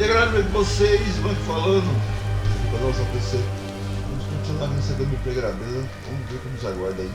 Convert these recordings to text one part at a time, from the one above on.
Integralmente vocês vão falando para nossa PC. Vamos continuar recebendo integrar, beleza? Vamos ver como nos aguarda aí.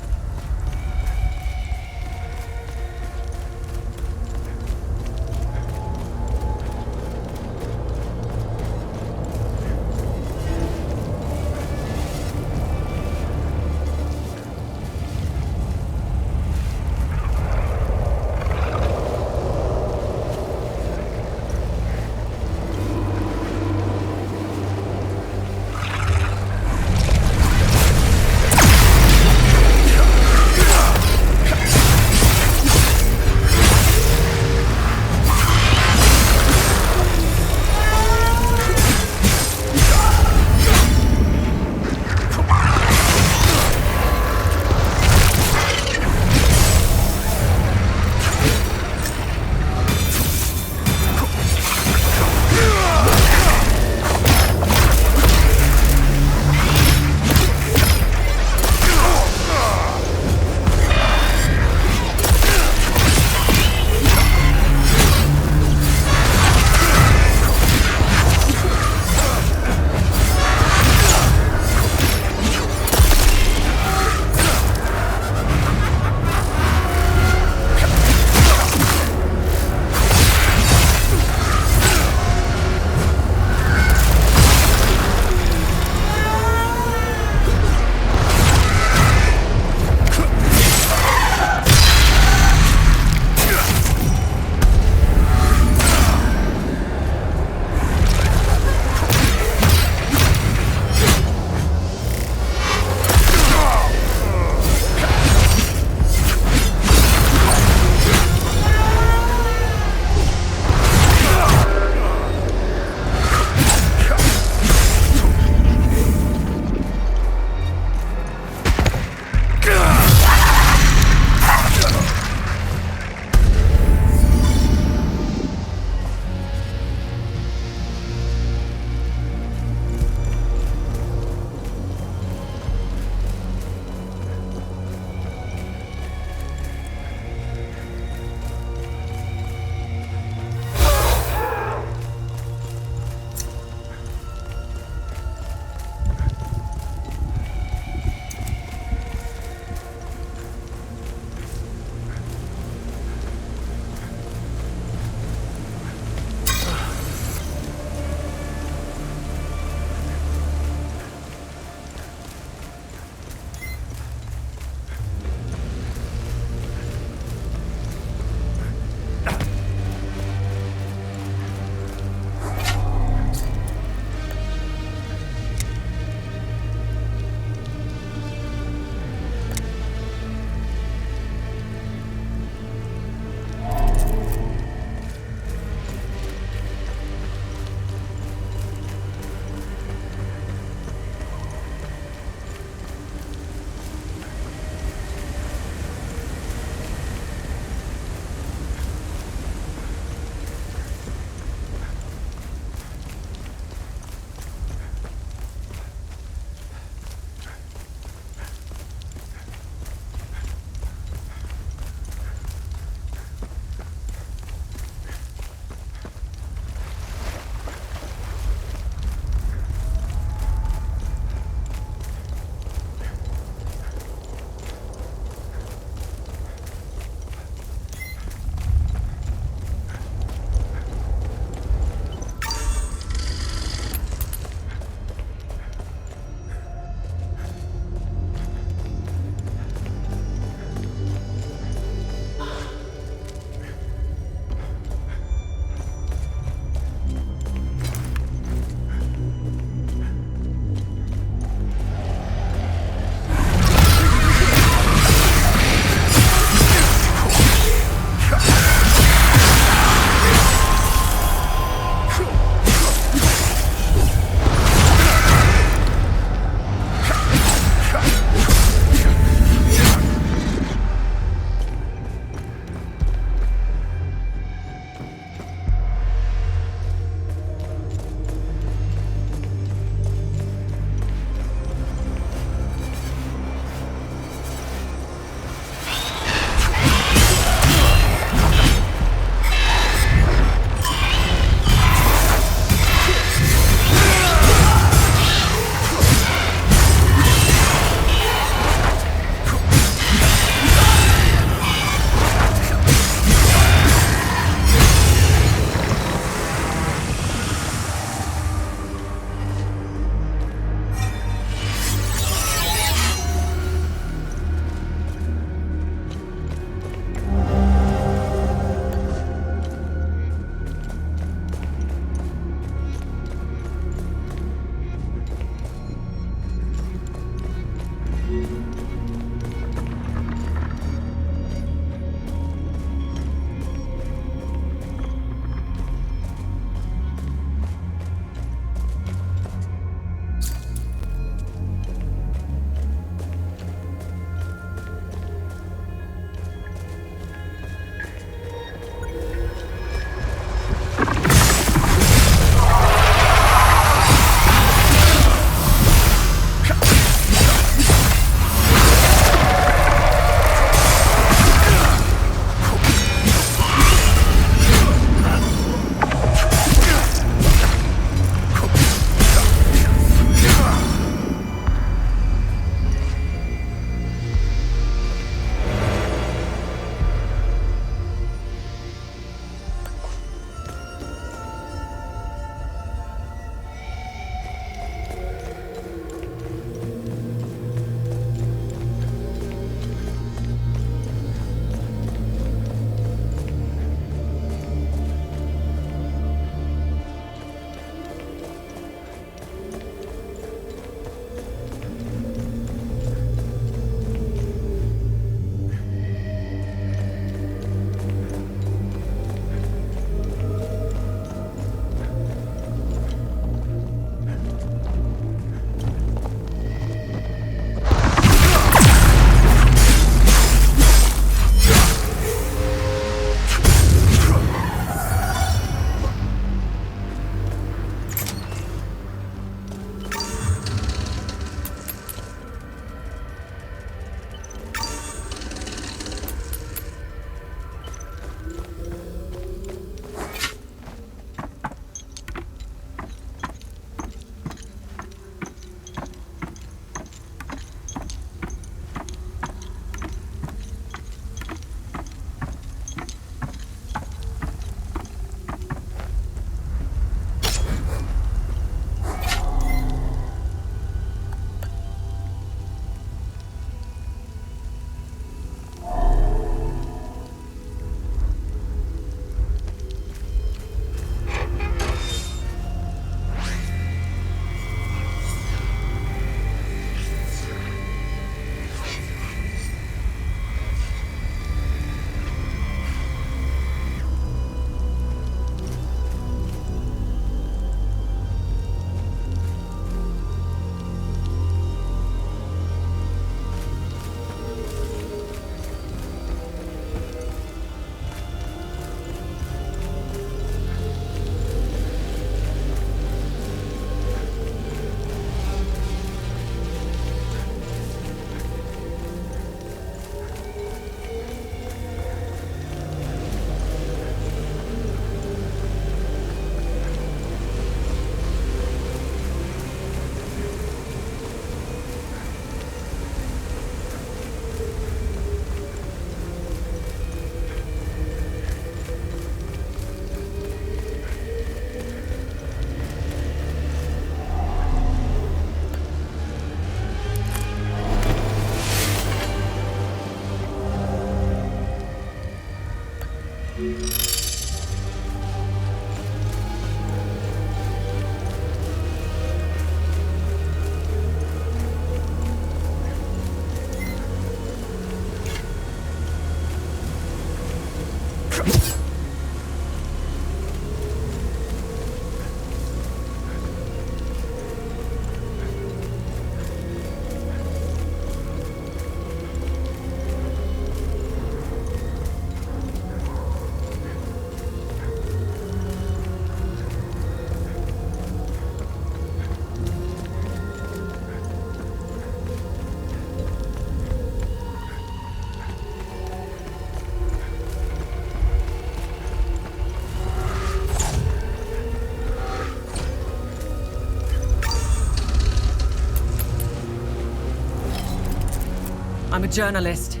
I'm a journalist.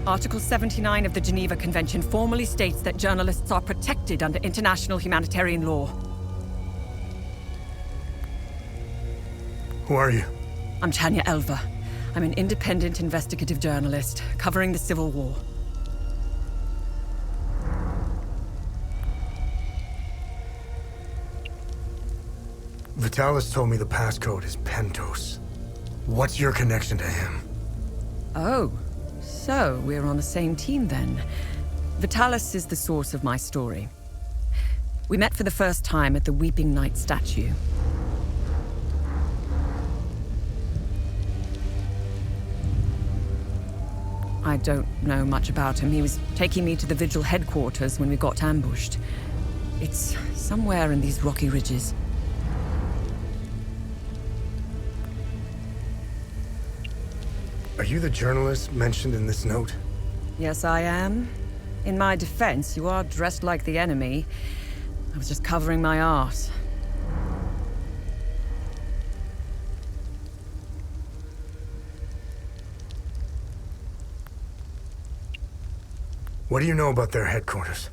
Article 79 of the Geneva Convention formally states that journalists are protected under international humanitarian law. Who are you? I'm Tanya Elva. I'm an independent investigative journalist covering the Civil War. Vitalis told me the passcode is Pentos. What's your connection to him? Oh, so we're on the same team then. Vitalis is the source of my story. We met for the first time at the Weeping Knight statue. I don't know much about him. He was taking me to the Vigil headquarters when we got ambushed. It's somewhere in these rocky ridges. Are you the journalist mentioned in this note? Yes, I am. In my defense, you are dressed like the enemy. I was just covering my arse. What do you know about their headquarters?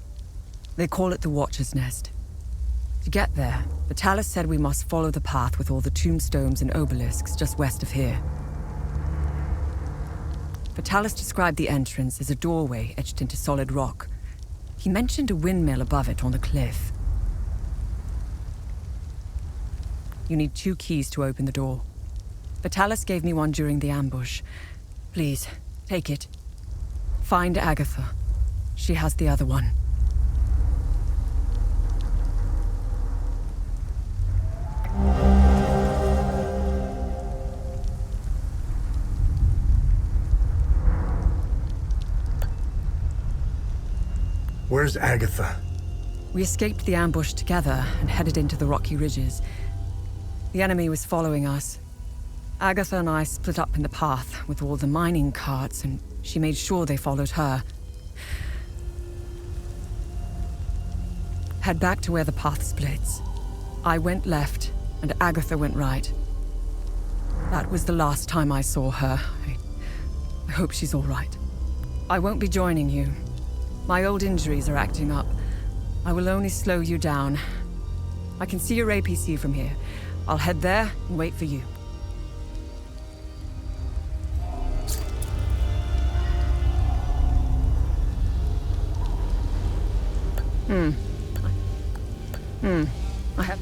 They call it the Watcher's Nest. To get there, Vitalis said we must follow the path with all the tombstones and obelisks just west of here. Vitalis described the entrance as a doorway etched into solid rock. He mentioned a windmill above it on the cliff. You need 2 keys to open the door. Vitalis gave me one during the ambush. Please, take it. Find Agatha. She has the other one. Where's Agatha? We escaped the ambush together and headed into the rocky ridges. The enemy was following us. Agatha and I split up in the path with all the mining carts, and she made sure they followed her. Head back to where the path splits. I went left, and Agatha went right. That was the last time I saw her. I hope she's all right. I won't be joining you. My old injuries are acting up. I will only slow you down. I can see your APC from here. I'll head there and wait for you. I have...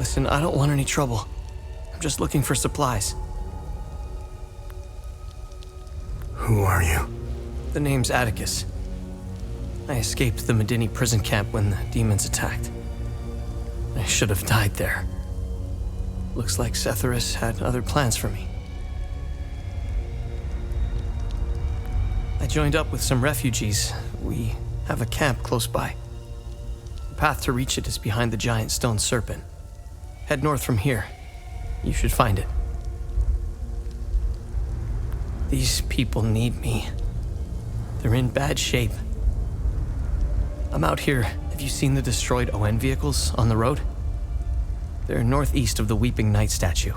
Listen, I don't want any trouble. I'm just looking for supplies. Who are you? The name's Atticus. I escaped the Medini prison camp when the demons attacked. I should have died there. Looks like Setharus had other plans for me. I joined up with some refugees. We have a camp close by. The path to reach it is behind the giant stone serpent. Head north from here. You should find it. These people need me. They're in bad shape. I'm out here. Have you seen the destroyed ON vehicles on the road? They're northeast of the Weeping Knight statue.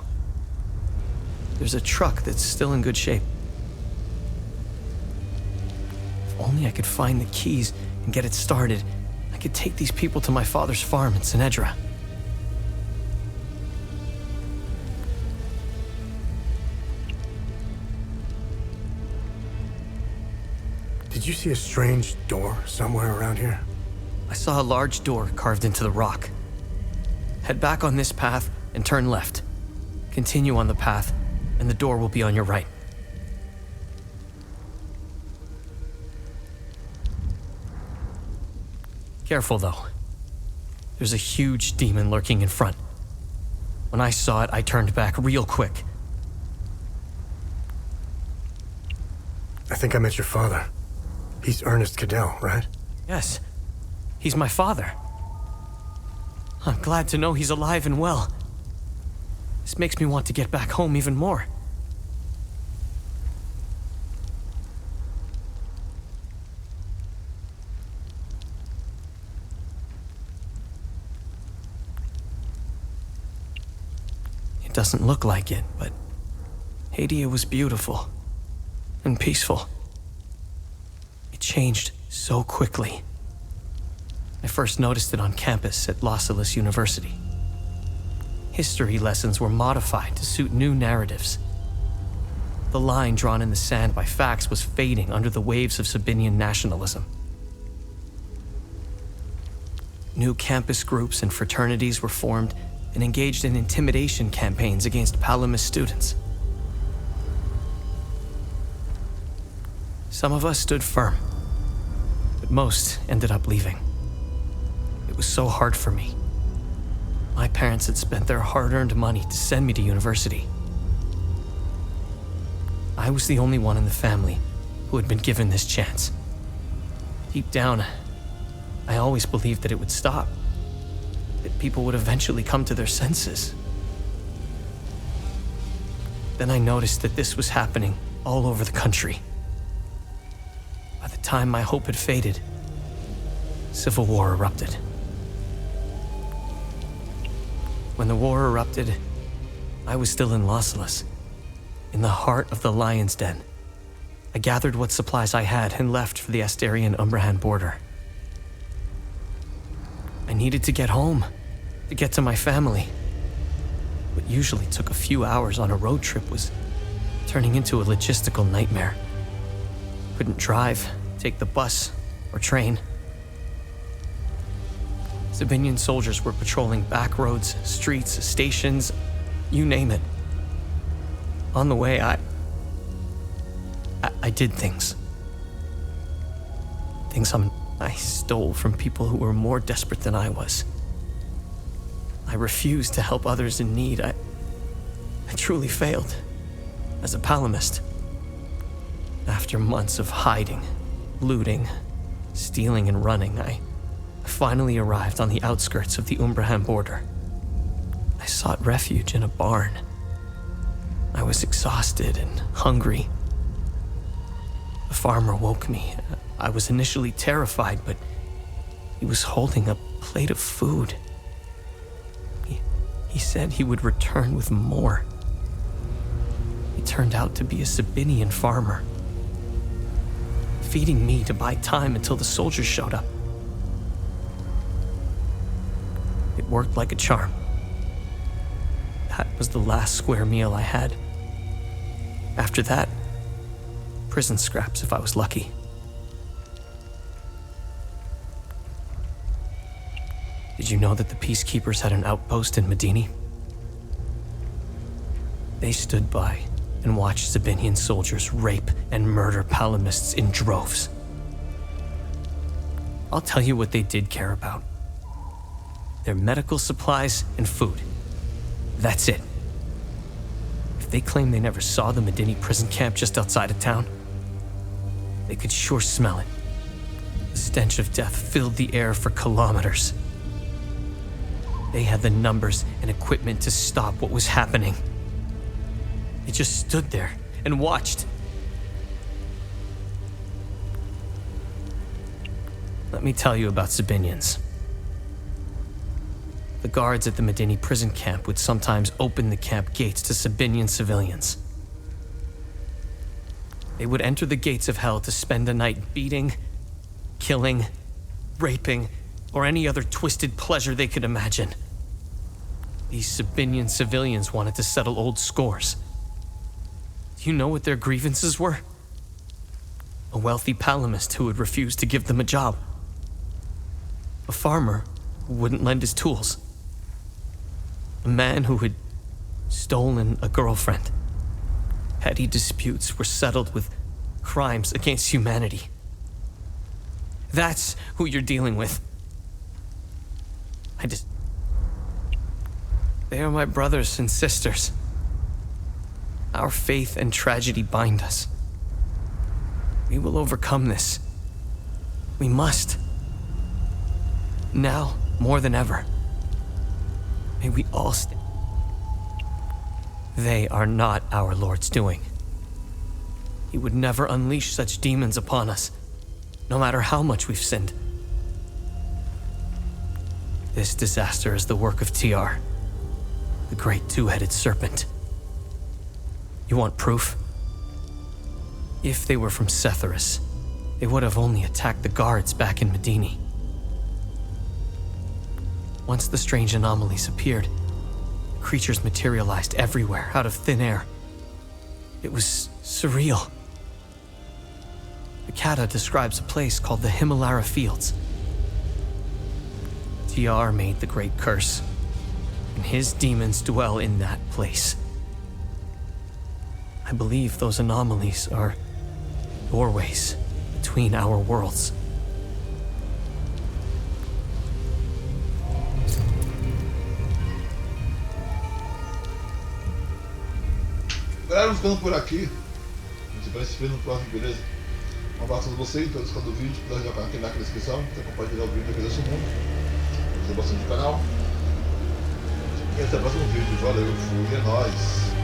There's a truck that's still in good shape. If only I could find the keys and get it started, I could take these people to my father's farm in Sinedra. Did you see a strange door somewhere around here? I saw a large door carved into the rock. Head back on this path and turn left. Continue on the path, and the door will be on your right. Careful, though. There's a huge demon lurking in front. When I saw it, I turned back real quick. I think I met your father. He's Ernest Cadell, right? Yes, he's my father. I'm glad to know he's alive and well. This makes me want to get back home even more. It doesn't look like it, but Hadia was beautiful and peaceful. It changed so quickly. I first noticed it on campus at Los Angeles University. History lessons were modified to suit new narratives. The line drawn in the sand by facts was fading under the waves of Sabinian nationalism. New campus groups and fraternities were formed and engaged in intimidation campaigns against Palamist students. Some of us stood firm, but most ended up leaving. It was so hard for me. My parents had spent their hard-earned money to send me to university. I was the only one in the family who had been given this chance. Deep down, I always believed that it would stop, that people would eventually come to their senses. Then I noticed that this was happening all over the country. By the time my hope had faded, civil war erupted. When the war erupted, I was still in Los Angeles, in the heart of the Lion's Den. I gathered what supplies I had and left for the Asterian-Umbrahan border. I needed to get home, to get to my family. What usually took a few hours on a road trip was turning into a logistical nightmare. Couldn't drive, take the bus, or train. Sabinian soldiers were patrolling back roads, streets, stations, you name it. On the way, I did things. Things I stole from people who were more desperate than I was. I refused to help others in need. I truly failed as a Palamist. After months of hiding, looting, stealing, and running, I finally arrived on the outskirts of the Umbrahan border. I sought refuge in a barn. I was exhausted and hungry. The farmer woke me. I was initially terrified, but he was holding a plate of food. He said he would return with more. He turned out to be a Sabinian farmer, feeding me to buy time until the soldiers showed up. It worked like a charm. That was the last square meal I had. After that, prison scraps if I was lucky. Did you know that the peacekeepers had an outpost in Medini? They stood by and watched Sabinian soldiers rape and murder Palamists in droves. I'll tell you what they did care about. Their medical supplies and food. That's it. If they claim they never saw the Medini prison camp just outside of town, they could sure smell it. The stench of death filled the air for kilometers. They had the numbers and equipment to stop what was happening. They just stood there and watched. Let me tell you about Sabinians. The guards at the Medini prison camp would sometimes open the camp gates to Sabinian civilians. They would enter the gates of hell to spend a night beating, killing, raping, or any other twisted pleasure they could imagine. These Sabinian civilians wanted to settle old scores. Do you know what their grievances were? A wealthy Palamist who would refuse to give them a job. A farmer who wouldn't lend his tools. A man who had stolen a girlfriend. Petty disputes were settled with crimes against humanity. That's who you're dealing with. They are my brothers and sisters. Our faith and tragedy bind us. We will overcome this. We must. Now, more than ever. May we all stand. They are not our Lord's doing. He would never unleash such demons upon us, no matter how much we've sinned. This disaster is the work of TR, the great two-headed serpent. You want proof? If they were from Setharis, they would have only attacked the guards back in Medini. Once the strange anomalies appeared, creatures materialized everywhere out of thin air. It was surreal. The Kata describes a place called the Himalara Fields. TR made the great curse, and his demons dwell in that place. I believe those anomalies are doorways between our worlds. Galera, vamos ficando por aqui. A gente vai se ver no próximo, beleza? Um abraço a vocês, todos que do vídeo, puder já aqui na descrição, para compartilhar o vídeo aqui desse mundo. Gostou bastante do canal. E até o próximo vídeo. Valeu, fui, é nóis.